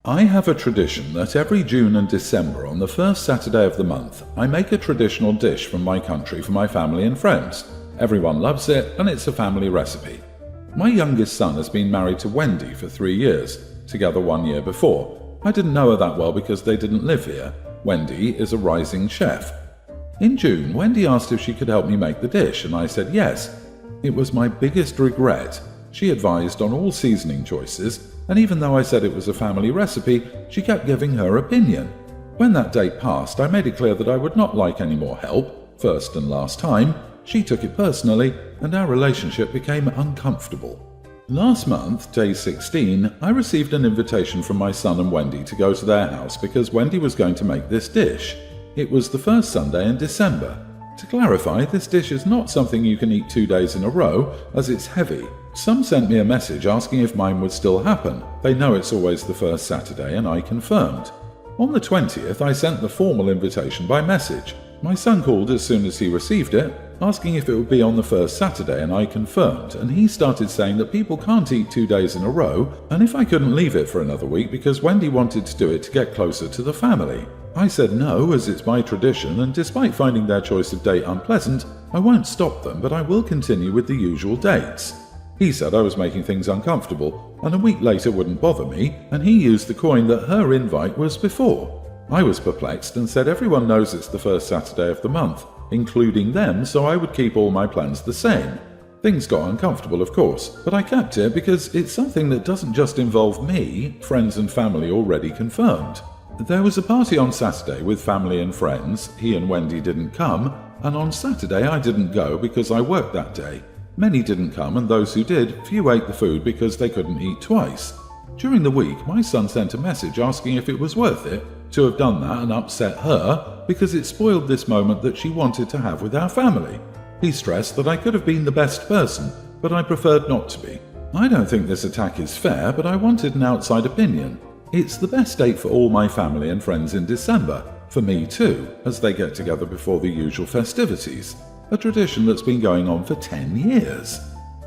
I have a tradition that every June and December on the first Saturday of the month, I make a traditional dish from my country for my family and friends. Everyone loves it and it's a family recipe. My youngest son has been married to Wendy for 3 years, together 1 year before. I didn't know her that well because they didn't live here. Wendy is a rising chef. In June, Wendy asked if she could help me make the dish and I said yes. It was my biggest regret. She advised on all seasoning choices, and even though I said it was a family recipe, she kept giving her opinion. When that date passed, I made it clear that I would not like any more help, first and last time. She took it personally, and our relationship became uncomfortable. Last month, day 16, I received an invitation from my son and Wendy to go to their house because Wendy was going to make this dish. It was the first Sunday in December. To clarify, this dish is not something you can eat 2 days in a row, as it's heavy. Some sent me a message asking if mine would still happen. They know it's always the first Saturday, and I confirmed. On the 20th, I sent the formal invitation by message. My son called as soon as he received it, asking if it would be on the first Saturday, and I confirmed, and he started saying that people can't eat 2 days in a row, and if I couldn't leave it for another week because Wendy wanted to do it to get closer to the family. I said no, as it's my tradition, and despite finding their choice of date unpleasant, I won't stop them, but I will continue with the usual dates. He said I was making things uncomfortable, and a week later wouldn't bother me, and he used the coin that her invite was before. I was perplexed and said everyone knows it's the first Saturday of the month, including them, so I would keep all my plans the same. Things got uncomfortable, of course, but I kept it because it's something that doesn't just involve me, friends and family already confirmed. There was a party on Saturday with family and friends. He and Wendy didn't come, and on Saturday I didn't go because I worked that day. Many didn't come, and those who did, few ate the food because they couldn't eat twice. During the week, my son sent a message asking if it was worth it to have done that and upset her because it spoiled this moment that she wanted to have with our family. He stressed that I could have been the best person, but I preferred not to be. I don't think this attack is fair, but I wanted an outside opinion. It's the best date for all my family and friends in December, for me too, as they get together before the usual festivities. A tradition that's been going on for 10 years.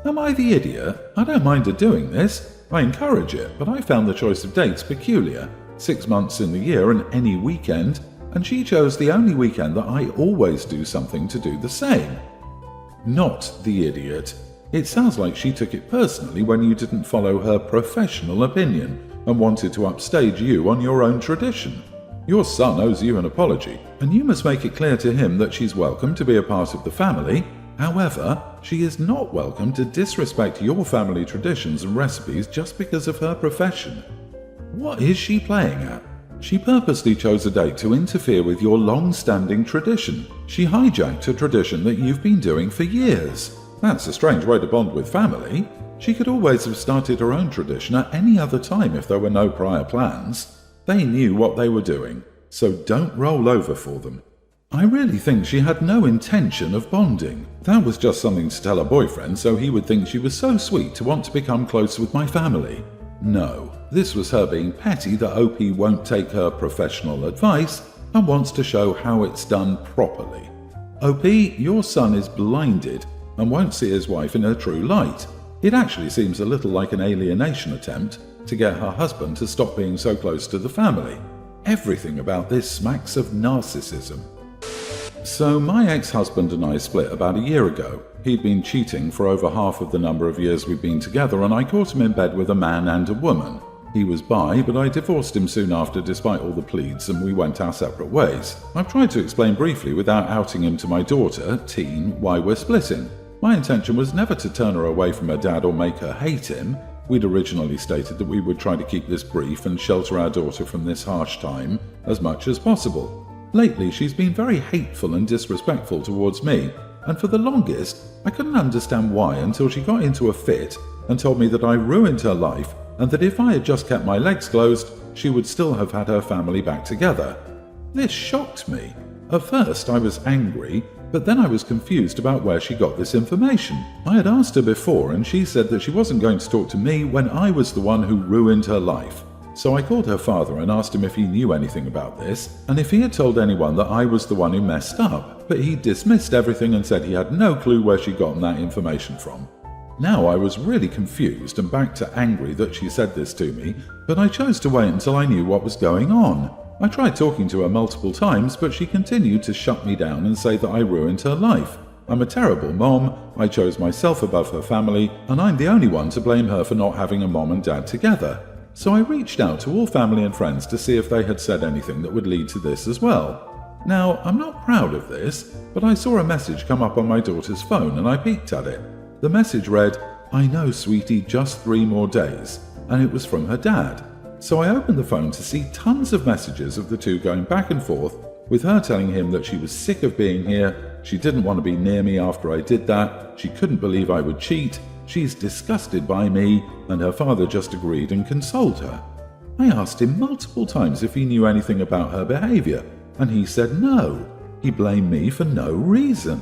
Am I the idiot? I don't mind her doing this. I encourage it, but I found the choice of dates peculiar. 6 months in the year and any weekend, and she chose the only weekend that I always do something to do the same. Not the idiot. It sounds like she took it personally when you didn't follow her professional opinion and wanted to upstage you on your own tradition. Your son owes you an apology, and you must make it clear to him that she's welcome to be a part of the family. However, she is not welcome to disrespect your family traditions and recipes just because of her profession. What is she playing at? She purposely chose a date to interfere with your long-standing tradition. She hijacked a tradition that you've been doing for years. That's a strange way to bond with family. She could always have started her own tradition at any other time if there were no prior plans. They knew what they were doing, so don't roll over for them. I really think she had no intention of bonding. That was just something to tell her boyfriend so he would think she was so sweet to want to become close with my family. No, this was her being petty that OP won't take her professional advice and wants to show how it's done properly. OP, your son is blinded and won't see his wife in her true light. It actually seems a little like an alienation attempt to get her husband to stop being so close to the family. Everything about this smacks of narcissism. So my ex-husband and I split about a year ago. He'd been cheating for over half of the number of years we'd been together, and I caught him in bed with a man and a woman. He was bi, but I divorced him soon after despite all the pleads, and we went our separate ways. I've tried to explain briefly without outing him to my daughter, teen, why we're splitting. My intention was never to turn her away from her dad or make her hate him. We'd originally stated that we would try to keep this brief and shelter our daughter from this harsh time as much as possible. Lately, she's been very hateful and disrespectful towards me, and for the longest, I couldn't understand why until she got into a fit and told me that I ruined her life and that if I had just kept my legs closed, she would still have had her family back together. This shocked me. At first, I was angry, but then I was confused about where she got this information. I had asked her before, and she said that she wasn't going to talk to me when I was the one who ruined her life. So I called her father and asked him if he knew anything about this, and if he had told anyone that I was the one who messed up, but he dismissed everything and said he had no clue where she'd gotten that information from. Now I was really confused and back to angry that she said this to me, but I chose to wait until I knew what was going on. I tried talking to her multiple times, but she continued to shut me down and say that I ruined her life. I'm a terrible mom, I chose myself above her family, and I'm the only one to blame her for not having a mom and dad together. So I reached out to all family and friends to see if they had said anything that would lead to this as well. Now, I'm not proud of this, but I saw a message come up on my daughter's phone and I peeked at it. The message read, "I know, sweetie, just 3 more days," and it was from her dad. So I opened the phone to see tons of messages of the two going back and forth, with her telling him that she was sick of being here, she didn't want to be near me after I did that, she couldn't believe I would cheat, she's disgusted by me, and her father just agreed and consoled her. I asked him multiple times if he knew anything about her behaviour, and he said no. He blamed me for no reason.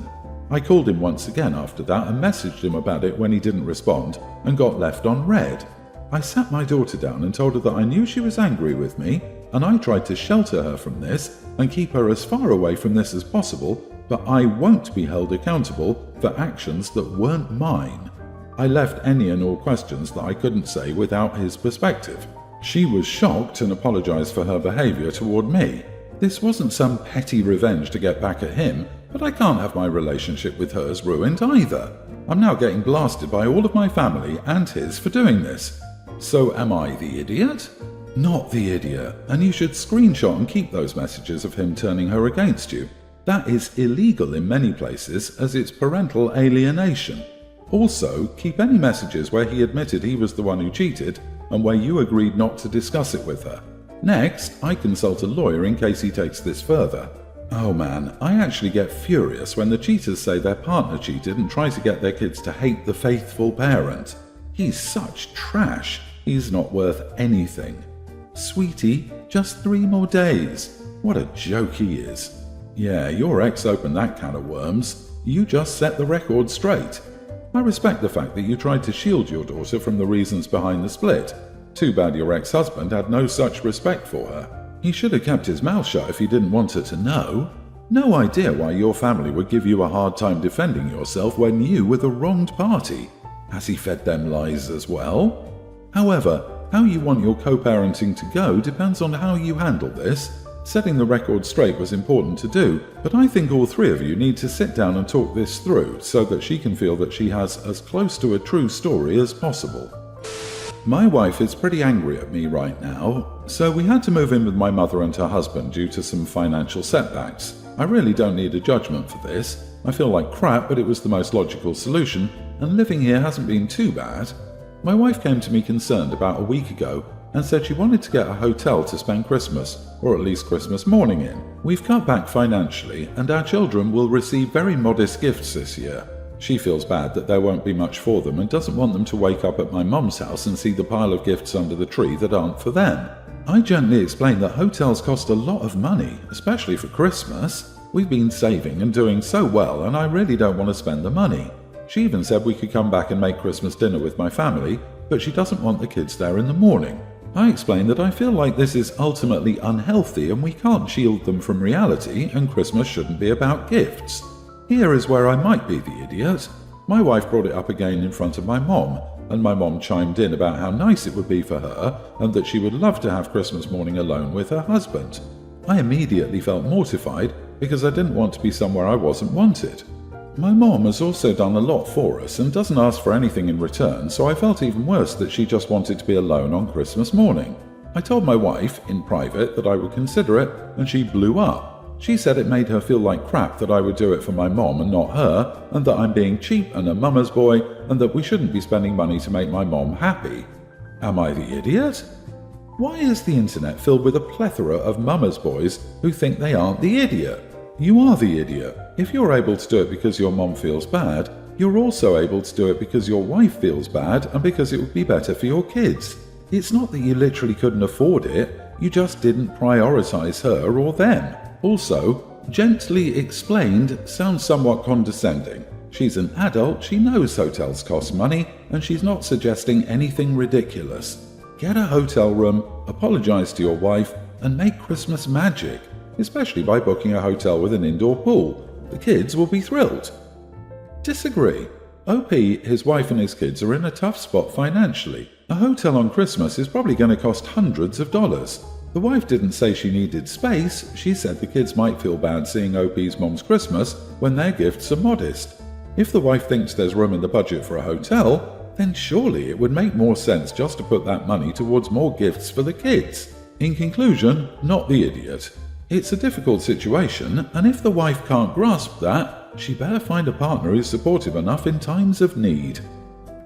I called him once again after that and messaged him about it when he didn't respond and got left on red. I sat my daughter down and told her that I knew she was angry with me, and I tried to shelter her from this and keep her as far away from this as possible, but I won't be held accountable for actions that weren't mine. I left any and all questions that I couldn't say without his perspective. She was shocked and apologized for her behavior toward me. This wasn't some petty revenge to get back at him, but I can't have my relationship with hers ruined either. I'm now getting blasted by all of my family and his for doing this. So am I the idiot? Not the idiot, and you should screenshot and keep those messages of him turning her against you. That is illegal in many places as it's parental alienation. Also, keep any messages where he admitted he was the one who cheated and where you agreed not to discuss it with her. Next, I consult a lawyer in case he takes this further. Oh man, I actually get furious when the cheaters say their partner cheated and try to get their kids to hate the faithful parent. He's such trash. He's not worth anything. Sweetie, just 3 more days. What a joke he is. Yeah, your ex opened that can of worms. You just set the record straight. I respect the fact that you tried to shield your daughter from the reasons behind the split. Too bad your ex-husband had no such respect for her. He should have kept his mouth shut if he didn't want her to know. No idea why your family would give you a hard time defending yourself when you were the wronged party. Has he fed them lies as well? However, how you want your co-parenting to go depends on how you handle this. Setting the record straight was important to do, but I think all 3 of you need to sit down and talk this through so that she can feel that she has as close to a true story as possible. My wife is pretty angry at me right now, so we had to move in with my mother and her husband due to some financial setbacks. I really don't need a judgment for this. I feel like crap, but it was the most logical solution, and living here hasn't been too bad. My wife came to me concerned about a week ago and said she wanted to get a hotel to spend Christmas, or at least Christmas morning in. We've cut back financially, and our children will receive very modest gifts this year. She feels bad that there won't be much for them and doesn't want them to wake up at my mum's house and see the pile of gifts under the tree that aren't for them. I gently explained that hotels cost a lot of money, especially for Christmas. We've been saving and doing so well, and I really don't want to spend the money. She even said we could come back and make Christmas dinner with my family, but she doesn't want the kids there in the morning. I explained that I feel like this is ultimately unhealthy and we can't shield them from reality, and Christmas shouldn't be about gifts. Here is where I might be the idiot. My wife brought it up again in front of my mom, and my mom chimed in about how nice it would be for her and that she would love to have Christmas morning alone with her husband. I immediately felt mortified because I didn't want to be somewhere I wasn't wanted. My mom has also done a lot for us and doesn't ask for anything in return, so I felt even worse that she just wanted to be alone on Christmas morning. I told my wife, in private, that I would consider it, and she blew up. She said it made her feel like crap that I would do it for my mom and not her, and that I'm being cheap and a mama's boy, and that we shouldn't be spending money to make my mom happy. Am I the idiot? Why is the internet filled with a plethora of mama's boys who think they aren't the idiot? You are the idiot. If you're able to do it because your mom feels bad, you're also able to do it because your wife feels bad and because it would be better for your kids. It's not that you literally couldn't afford it, you just didn't prioritize her or them. Also, gently explained sounds somewhat condescending. She's an adult, she knows hotels cost money, and she's not suggesting anything ridiculous. Get a hotel room, apologize to your wife, and make Christmas magic, especially by booking a hotel with an indoor pool. The kids will be thrilled. Disagree. OP, his wife and his kids are in a tough spot financially. A hotel on Christmas is probably going to cost hundreds of dollars. The wife didn't say she needed space, she said the kids might feel bad seeing OP's mom's Christmas when their gifts are modest. If the wife thinks there's room in the budget for a hotel, then surely it would make more sense just to put that money towards more gifts for the kids. In conclusion, not the idiot. It's a difficult situation, and if the wife can't grasp that, she better find a partner who's supportive enough in times of need.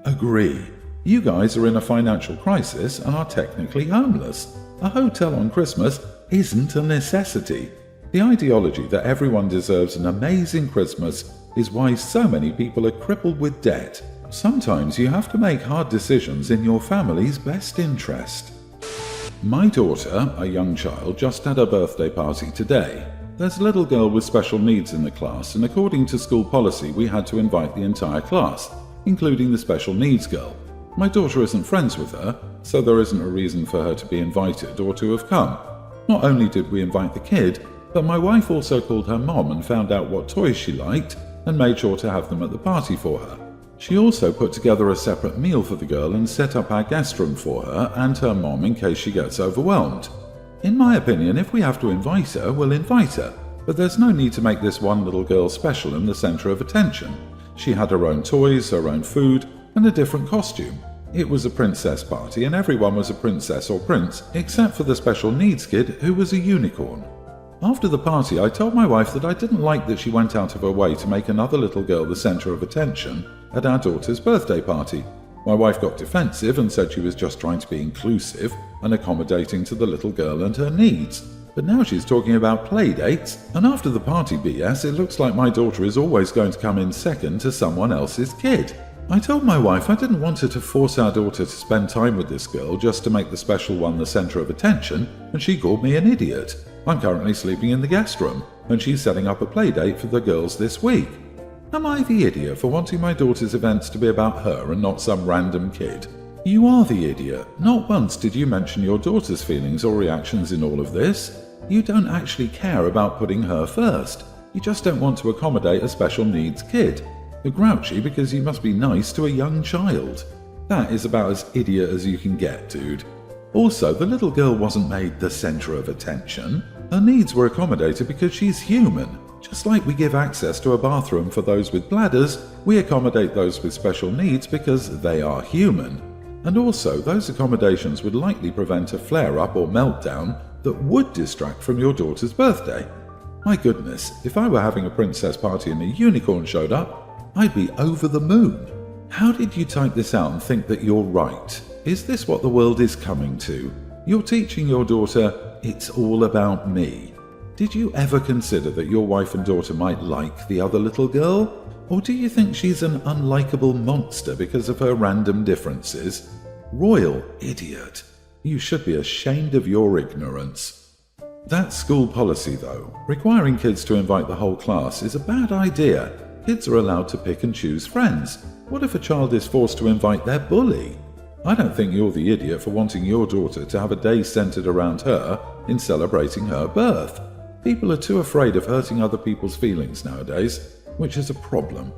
Agree. You guys are in a financial crisis and are technically homeless. A hotel on Christmas isn't a necessity. The ideology that everyone deserves an amazing Christmas is why so many people are crippled with debt. Sometimes you have to make hard decisions in your family's best interest. My daughter, a young child, just had her birthday party today. There's a little girl with special needs in the class, and according to school policy we had to invite the entire class, including the special needs girl. My daughter isn't friends with her, so there isn't a reason for her to be invited or to have come. Not only did we invite the kid, but my wife also called her mom and found out what toys she liked and made sure to have them at the party for her. She also put together a separate meal for the girl and set up our guest room for her and her mom in case she gets overwhelmed. In my opinion, if we have to invite her, we'll invite her, but there's no need to make this one little girl special and the center of attention. She had her own toys, her own food, and a different costume. It was a princess party and everyone was a princess or prince except for the special needs kid who was a unicorn. After the party, I told my wife that I didn't like that she went out of her way to make another little girl the center of attention at our daughter's birthday party. My wife got defensive and said she was just trying to be inclusive and accommodating to the little girl and her needs. But now she's talking about play dates, and after the party BS, it looks like my daughter is always going to come in second to someone else's kid. I told my wife I didn't want her to force our daughter to spend time with this girl just to make the special one the center of attention, and she called me an idiot. I'm currently sleeping in the guest room, and she's setting up a play date for the girls this week. Am I the idiot for wanting my daughter's events to be about her and not some random kid? You are the idiot. Not once did you mention your daughter's feelings or reactions in all of this. You don't actually care about putting her first. You just don't want to accommodate a special needs kid. You're grouchy because you must be nice to a young child. That is about as idiot as you can get, dude. Also, the little girl wasn't made the center of attention. Her needs were accommodated because she's human. Just like we give access to a bathroom for those with bladders, we accommodate those with special needs because they are human. And also, those accommodations would likely prevent a flare-up or meltdown that would distract from your daughter's birthday. My goodness, if I were having a princess party and a unicorn showed up, I'd be over the moon. How did you type this out and think that you're right? Is this what the world is coming to? You're teaching your daughter, it's all about me. Did you ever consider that your wife and daughter might like the other little girl? Or do you think she's an unlikable monster because of her random differences? Royal idiot. You should be ashamed of your ignorance. That school policy, though, requiring kids to invite the whole class is a bad idea. Kids are allowed to pick and choose friends. What if a child is forced to invite their bully? I don't think you're the idiot for wanting your daughter to have a day centered around her in celebrating her birth. People are too afraid of hurting other people's feelings nowadays, which is a problem.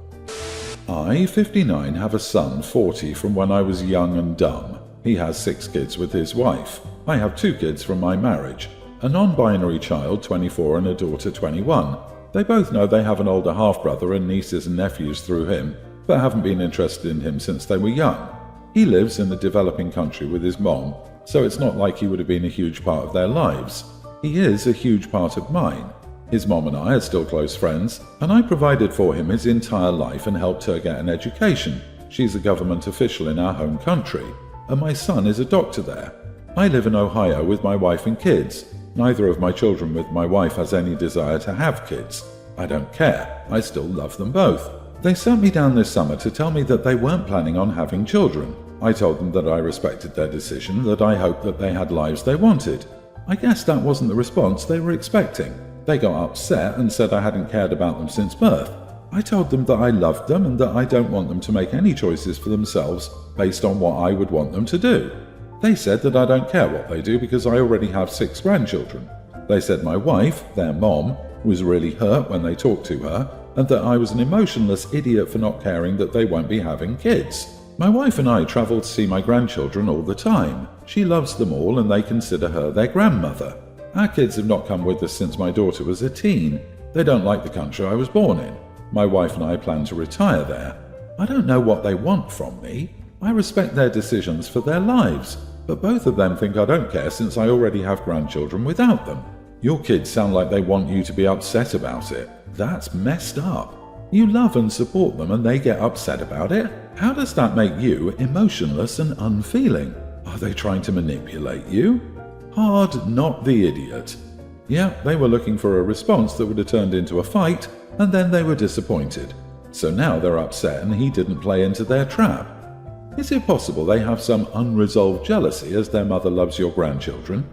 I, 59, have a son, 40, from when I was young and dumb. He has 6 kids with his wife. I have 2 kids from my marriage, a non-binary child, 24, and a daughter, 21. They both know they have an older half-brother and nieces and nephews through him, but haven't been interested in him since they were young. He lives in a developing country with his mom, so it's not like he would have been a huge part of their lives. He is a huge part of mine. His mom and I are still close friends, and I provided for him his entire life and helped her get an education. She's a government official in our home country, and my son is a doctor there. I live in Ohio with my wife and kids. Neither of my children with my wife has any desire to have kids. I don't care. I still love them both. They sent me down this summer to tell me that they weren't planning on having children. I told them that I respected their decision, that I hoped that they had lives they wanted. I guess that wasn't the response they were expecting. They got upset and said I hadn't cared about them since birth. I told them that I loved them and that I don't want them to make any choices for themselves based on what I would want them to do. They said that I don't care what they do because I already have 6 grandchildren. They said my wife, their mom, was really hurt when they talked to her, and that I was an emotionless idiot for not caring that they won't be having kids. My wife and I travel to see my grandchildren all the time. She loves them all and they consider her their grandmother. Our kids have not come with us since my daughter was a teen. They don't like the country I was born in. My wife and I plan to retire there. I don't know what they want from me. I respect their decisions for their lives, but both of them think I don't care since I already have grandchildren without them. Your kids sound like they want you to be upset about it. That's messed up. You love and support them and they get upset about it? How does that make you emotionless and unfeeling? Are they trying to manipulate you? Hard, not the idiot. Yeah, they were looking for a response that would have turned into a fight, and then they were disappointed. So now they're upset and he didn't play into their trap. Is it possible they have some unresolved jealousy as their mother loves your grandchildren?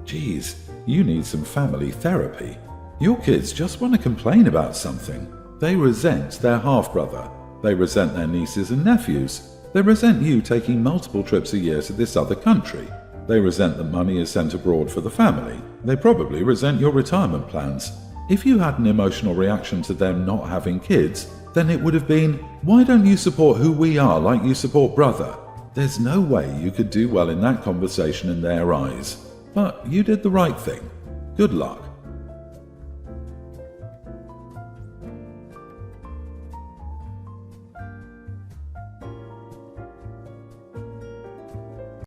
Geez, you need some family therapy. Your kids just want to complain about something. They resent their half-brother. They resent their nieces and nephews. They resent you taking multiple trips a year to this other country. They resent that money is sent abroad for the family. They probably resent your retirement plans. If you had an emotional reaction to them not having kids, then it would have been, why don't you support who we are like you support brother? There's no way you could do well in that conversation in their eyes. But you did the right thing. Good luck.